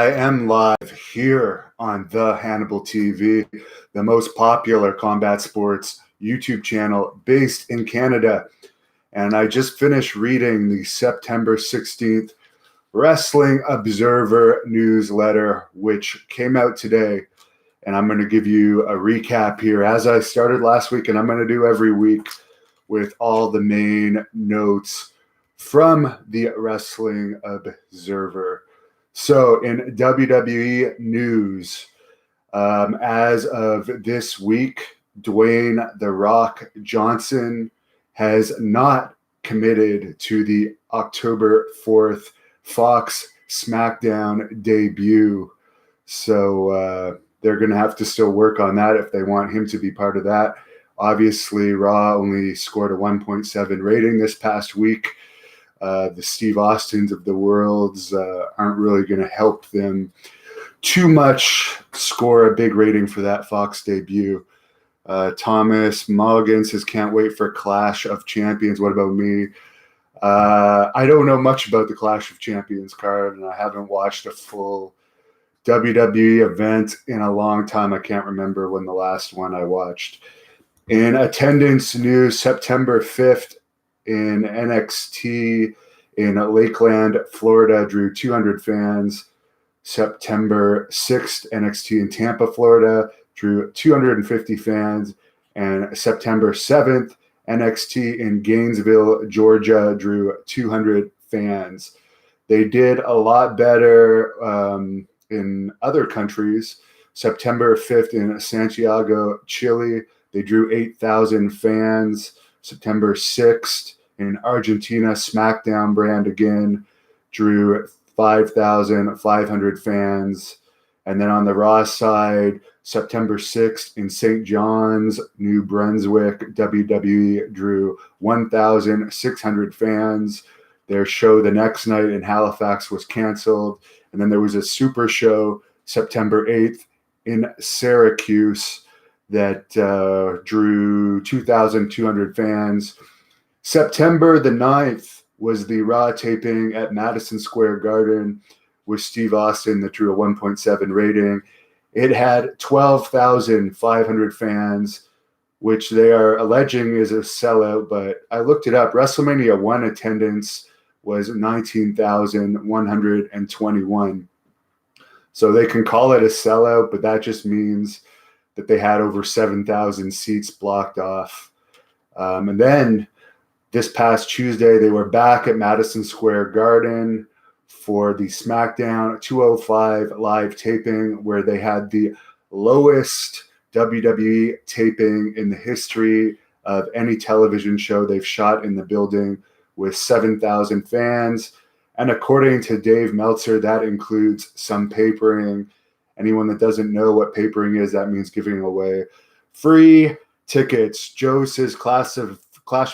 I am live here on the Hannibal TV, the most popular combat sports YouTube channel based in Canada. And I just finished reading the September 16th Wrestling Observer newsletter, which came out today. And I'm going to give you a recap here as I started last week, and I'm going to do every week with all the main notes from the Wrestling Observer. So in WWE news, as of this week, Dwayne "The Rock" Johnson has not committed to the October 4th Fox SmackDown debut. So they're going to have to still work on that if they want him to be part of that. Obviously, Raw only scored a 1.7 rating this past week. The Steve Austins of the worlds aren't really going to help them too much score a big rating for that Fox debut. Thomas Mulligan says, can't wait for Clash of Champions. What about me? I don't know much about the Clash of Champions card, and I haven't watched a full WWE event in a long time. I can't remember when the last one I watched. In attendance news, September 5th, in NXT in Lakeland, Florida, drew 200 fans. September 6th, NXT in Tampa, Florida, drew 250 fans. And September 7th, NXT in Gainesville, Georgia, drew 200 fans. They did a lot better in other countries. September 5th in Santiago, Chile, they drew 8,000 fans. September 6th in Argentina, SmackDown brand again drew 5,500 fans. And then on the Raw side, September 6th in St. John's, New Brunswick, WWE drew 1,600 fans. Their show the next night in Halifax was canceled. And then there was a super show September 8th in Syracuse that drew 2,200 fans. September the 9th was the Raw taping at Madison Square Garden with Steve Austin that drew a 1.7 rating. It had 12,500 fans, which they are alleging is a sellout, but I looked it up. WrestleMania 1 attendance was 19,121. So they can call it a sellout, but that just means that they had over 7,000 seats blocked off. And then this past Tuesday, they were back at Madison Square Garden for the SmackDown 205 live taping, where they had the lowest WWE taping in the history of any television show they've shot in the building, with 7,000 fans. And according to Dave Meltzer, that includes some papering. Anyone that doesn't know what papering is, that means giving away free tickets. Joe says Clash of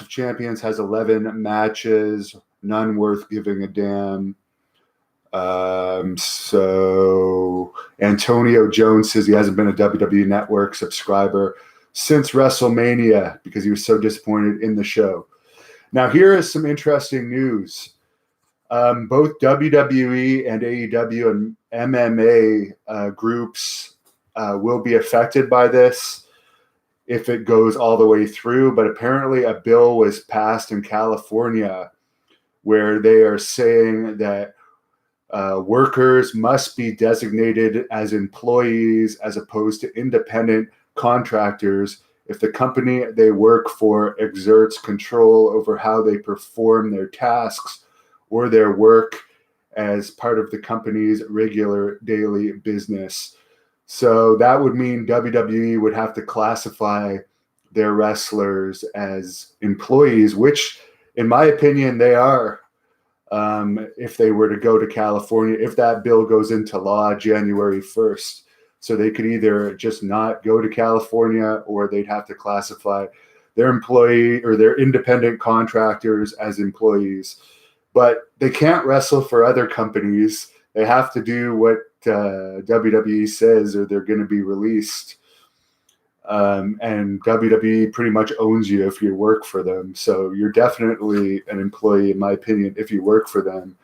Champions has 11 matches, none worth giving a damn. So Antonio Jones says he hasn't been a WWE Network subscriber since WrestleMania because he was so disappointed in the show. Now, here is some interesting news. Both WWE and AEW and MMA groups will be affected by this if it goes all the way through. But apparently a bill was passed in California where they are saying that workers must be designated as employees as opposed to independent contractors if the company they work for exerts control over how they perform their tasks or their work as part of the company's regular daily business. So that would mean WWE would have to classify their wrestlers as employees, which, in my opinion, they are. If they were to go to California, if that bill goes into law January 1st. So they could either just not go to California, or they'd have to classify their employee or their independent contractors as employees. But they can't wrestle for other companies. They have to do what WWE says, or they're going to be released. And WWE pretty much owns you if you work for them. So you're definitely an employee, in my opinion, if you work for them.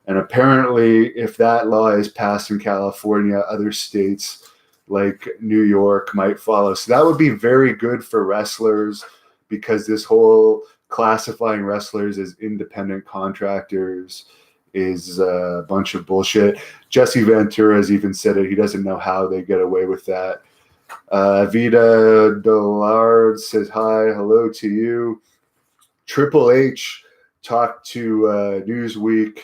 And apparently, if that law is passed in California, other states like New York might follow. So that would be very good for wrestlers, because this whole classifying wrestlers as independent contractors is a bunch of bullshit. Jesse Ventura has even said it. He doesn't know how they get away with that. Vida Dollard says, hi, hello to you. Triple H talked to Newsweek,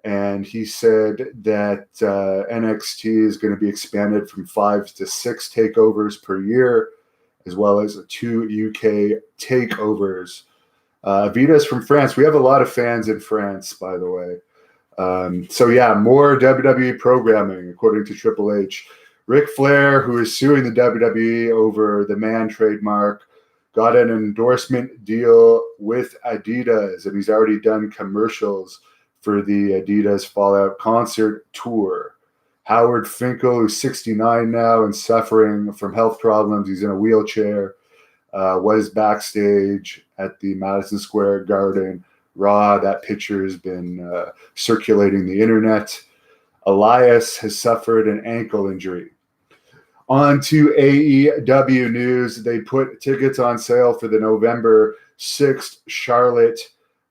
and he said that NXT is going to be expanded from 5 to 6 takeovers per year, as well as 2 UK takeovers. Vita's from France. We have a lot of fans in France, by the way. So yeah, more WWE programming, according to Triple H. Ric Flair, who is suing the WWE over the man trademark, got an endorsement deal with Adidas, and he's already done commercials for the Adidas Fallout concert tour. Howard Finkel, who's 69 now and suffering from health problems, he's in a wheelchair, was backstage at the Madison Square Garden Raw. That picture has been circulating the internet. Elias has suffered an ankle injury. On to AEW news. They put tickets on sale for the November 6th Charlotte,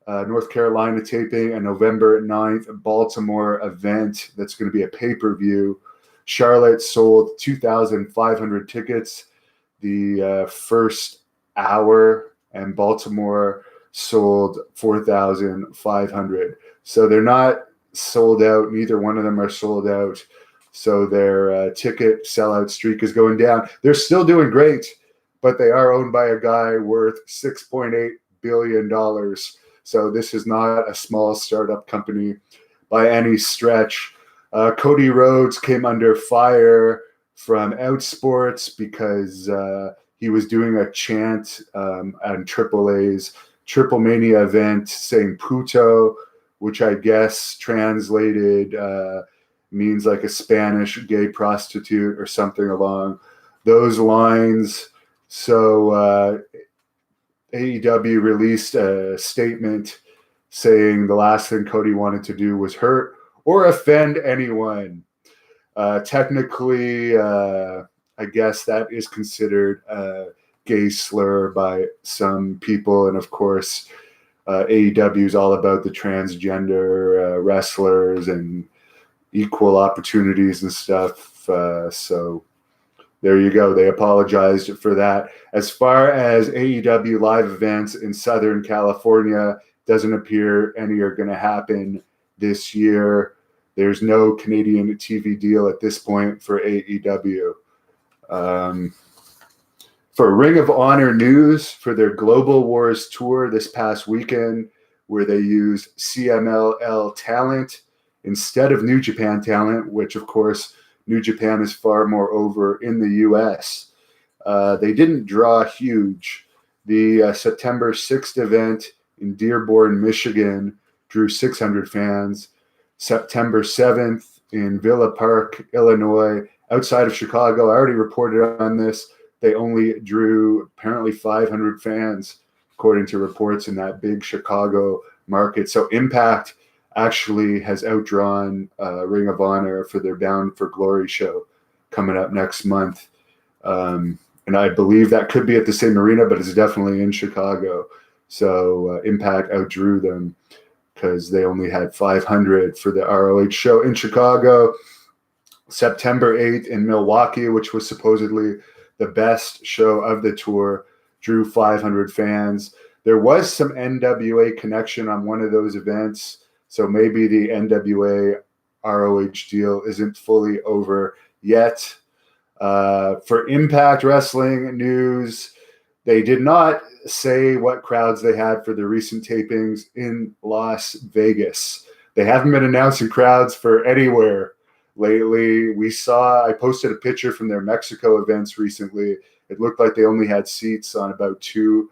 North Carolina taping, and November 9th Baltimore event. That's going to be a pay-per-view. Charlotte sold 2,500 tickets the first hour, and Baltimore sold 4,500. So they're not sold out. Neither one of them are sold out. So their ticket sellout streak is going down. They're still doing great, but they are owned by a guy worth $6.8 billion. So this is not a small startup company by any stretch. Cody Rhodes came under fire from Outsports because he was doing a chant on AAA's Triple Mania event saying puto, which I guess translated means like a Spanish gay prostitute or something along those lines. So AEW released a statement saying the last thing Cody wanted to do was hurt or offend anyone. Technically, I guess that is considered a gay slur by some people. And of course, AEW is all about the transgender wrestlers and equal opportunities and stuff. So there you go. They apologized for that. As far as AEW live events in Southern California, doesn't appear any are going to happen this year. There's no Canadian TV deal at this point for AEW. For Ring of Honor news, for their Global Wars tour this past weekend, where they used CMLL talent instead of New Japan talent, which of course New Japan is far more over in the US. They didn't draw huge. The September 6th event in Dearborn, Michigan drew 600 fans. September 7th in Villa Park, Illinois, outside of Chicago. I already reported on this. They only drew apparently 500 fans, according to reports in that big Chicago market. So Impact actually has outdrawn Ring of Honor for their Bound for Glory show coming up next month. And I believe that could be at the same arena, but it's definitely in Chicago. So Impact outdrew them because they only had 500 for the ROH show in Chicago. September 8th in Milwaukee, which was supposedly the best show of the tour, drew 500 fans. There was some NWA connection on one of those events, so maybe the NWA ROH deal isn't fully over yet. For Impact Wrestling news, they did not say what crowds they had for the recent tapings in Las Vegas. They haven't been announcing crowds for anywhere lately. I posted a picture from their Mexico events recently. It looked like they only had seats on about two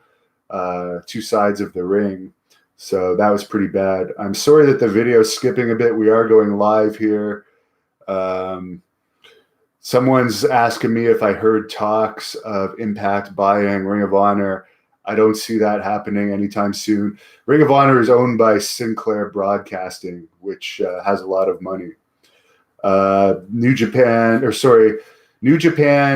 sides of the ring. So that was pretty bad. I'm sorry that the video is skipping a bit. We are going live here. Someone's asking me if I heard talks of Impact buying Ring of Honor. I don't see that happening anytime soon. Ring of Honor is owned by Sinclair Broadcasting, which has a lot of money. New Japan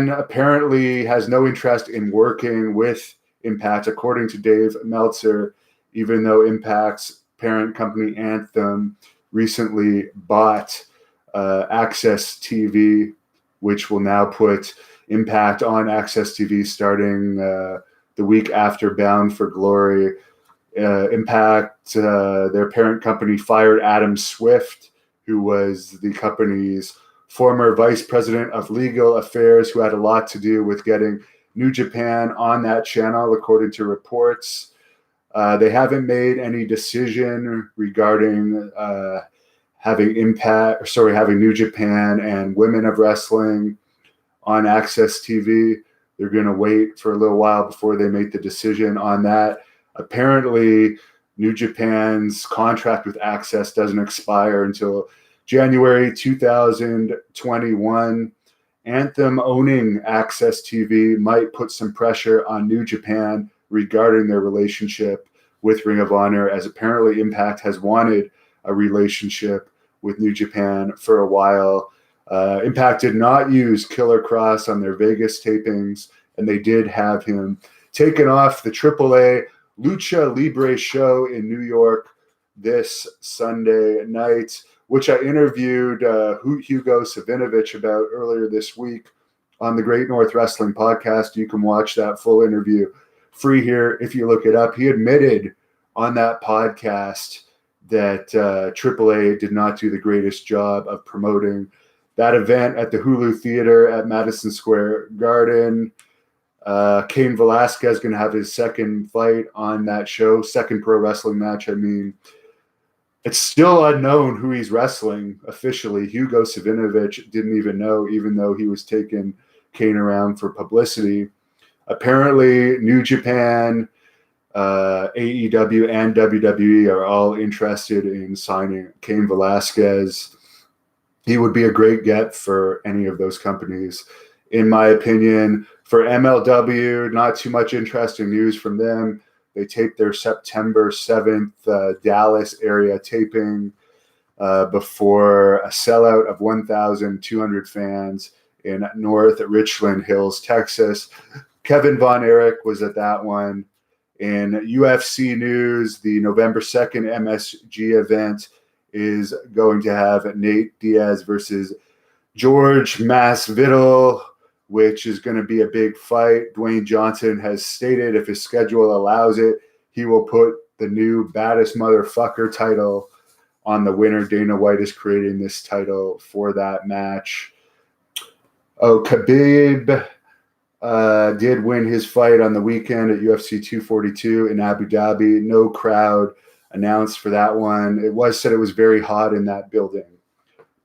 apparently has no interest in working with Impact, according to Dave Meltzer, even though Impact's parent company Anthem recently bought Access TV, which will now put Impact on Access TV starting the week after Bound for Glory. Impact, their parent company, fired Adam Swift, who was the company's former vice president of legal affairs, who had a lot to do with getting New Japan on that channel, according to reports. They haven't made any decision regarding having New Japan and Women of Wrestling on Access TV. They're going to wait for a little while before they make the decision on that. Apparently, New Japan's contract with Access doesn't expire until January 2021. Anthem owning Access TV might put some pressure on New Japan regarding their relationship with Ring of Honor, as apparently Impact has wanted a relationship with New Japan for a while. Impact did not use Killer Cross on their Vegas tapings, and they did have him taken off the AAA Lucha Libre show in New York this Sunday night, which I interviewed Hugo Savinovich about earlier this week on the Great North Wrestling podcast. You can watch that full interview free here if you look it up. He admitted on that podcast that AAA did not do the greatest job of promoting that event at the Hulu Theater at Madison Square Garden. Cain Velasquez is going to have his second fight on that show, second pro wrestling match. I mean, it's still unknown who he's wrestling officially. Hugo Savinovich didn't even know, even though he was taking Cain around for publicity. Apparently, New Japan, AEW, and WWE are all interested in signing Cain Velasquez. He would be a great get for any of those companies, in my opinion. For MLW, not too much interesting news from them. They taped their September 7th Dallas area taping before a sellout of 1,200 fans in North Richland Hills, Texas. Kevin Von Erich was at that one. In UFC news, the November 2nd MSG event is going to have Nate Diaz versus George Masvidal, which is going to be a big fight. Dwayne Johnson has stated if his schedule allows it, he will put the new baddest motherfucker title on the winner. Dana White is creating this title for that match. Khabib did win his fight on the weekend at UFC 242 in Abu Dhabi. No crowd announced for that one. It was said it was very hot in that building,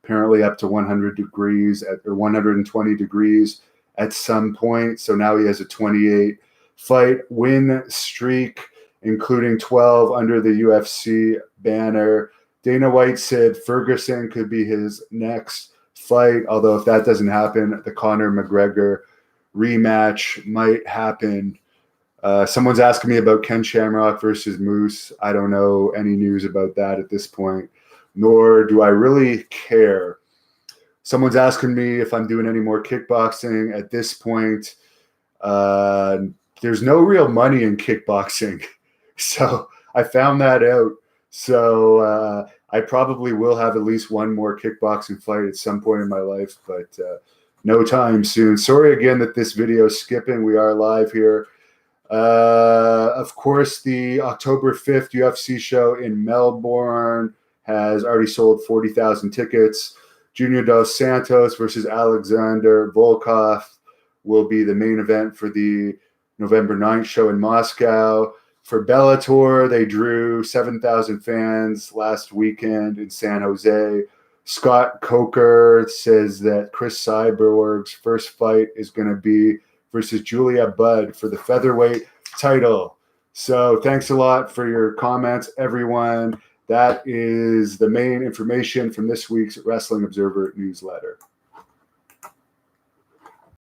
apparently up to 100 degrees or 120 degrees at some point. So now he has a 28 fight win streak, including 12 under the UFC banner. Dana White said Ferguson could be his next fight, although if that doesn't happen, the Conor McGregor rematch might happen. Someone's asking me about Ken Shamrock versus Moose. I don't know any news about that at this point, nor do I really care. Someone's asking me if I'm doing any more kickboxing. At this point, there's no real money in kickboxing. So I found that out. So I probably will have at least one more kickboxing fight at some point in my life, but no time soon. Sorry again that this video is skipping. We are live here. Of course, the October 5th UFC show in Melbourne has already sold 40,000 tickets. Junior Dos Santos versus Alexander Volkov will be the main event for the November 9th show in Moscow. For Bellator, they drew 7,000 fans last weekend in San Jose. Scott Coker says that Chris Cyborg's first fight is going to be versus Julia Budd for the featherweight title. So thanks a lot for your comments, everyone. That is the main information from this week's Wrestling Observer newsletter.